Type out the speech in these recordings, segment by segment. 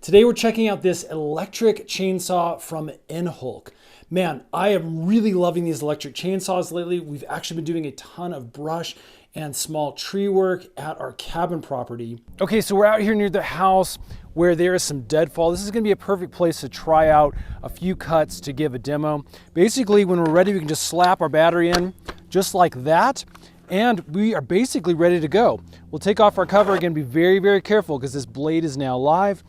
Today we're checking out this electric chainsaw from ENHULK. Man, I am really loving these electric chainsaws lately. We've actually been doing a ton of brush and small tree work at our cabin property. Okay, so we're out here near the house where there is some deadfall. This is gonna be a perfect place to try out a few cuts to give a demo. Basically, when we're ready, we can just slap our battery in just like that, and we are basically ready to go. We'll take off our cover again, be very, very careful because this blade is now live.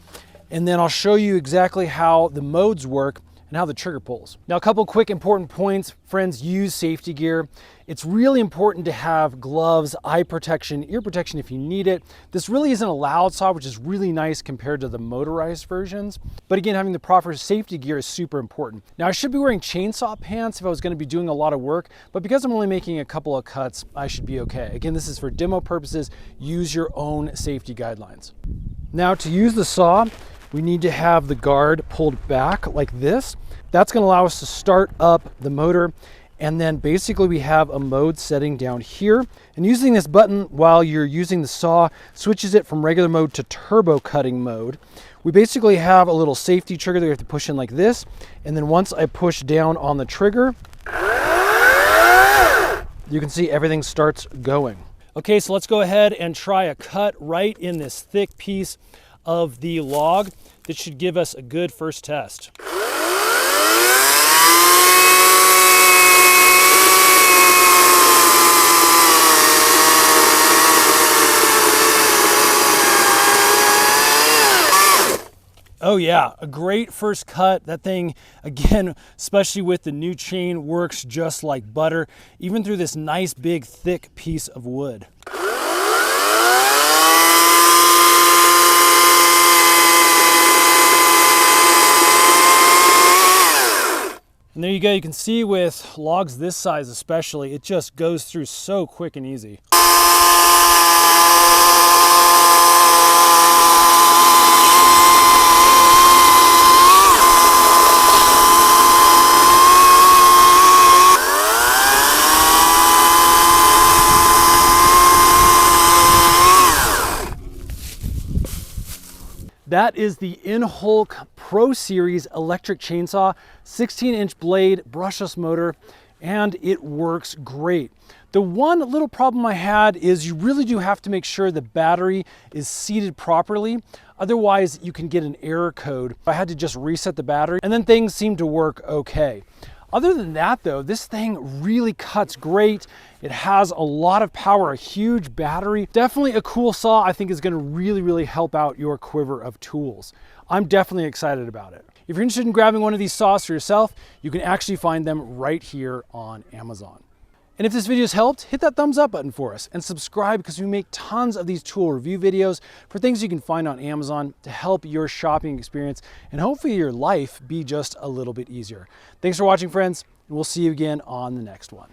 And then I'll show you exactly how the modes work and how the trigger pulls. Now, a couple quick important points. Friends, use safety gear. It's really important to have gloves, eye protection, ear protection if you need it. This really isn't a loud saw, which is really nice compared to the motorized versions. But again, having the proper safety gear is super important. Now, I should be wearing chainsaw pants if I was gonna be doing a lot of work, but because I'm only making a couple of cuts, I should be okay. Again, this is for demo purposes. Use your own safety guidelines. Now, to use the saw, we need to have the guard pulled back like this. That's gonna allow us to start up the motor. And then basically we have a mode setting down here. And using this button while you're using the saw switches it from regular mode to turbo cutting mode. We basically have a little safety trigger that we have to push in like this. And then once I push down on the trigger, you can see everything starts going. Okay, so let's go ahead and try a cut right in this thick piece of the log. That should give us a good first test. Oh yeah, a great first cut. That thing, again, especially with the new chain, works just like butter, even through this nice big thick piece of wood. And there you go, you can see with logs this size especially, it just goes through so quick and easy. That is the ENHULK Pro Series electric chainsaw, 16-inch blade, brushless motor, and it works great. The one little problem I had is you really do have to make sure the battery is seated properly. Otherwise, you can get an error code. I had to just reset the battery, and then things seem to work okay. Other than that though, this thing really cuts great. It has a lot of power, a huge battery. Definitely a cool saw I think is gonna really help out your quiver of tools. I'm definitely excited about it. If you're interested in grabbing one of these saws for yourself, you can actually find them right here on Amazon. And if this video has helped, hit that thumbs up button for us and subscribe because we make tons of these tool review videos for things you can find on Amazon to help your shopping experience and hopefully your life be just a little bit easier. Thanks for watching, friends, and we'll see you again on the next one.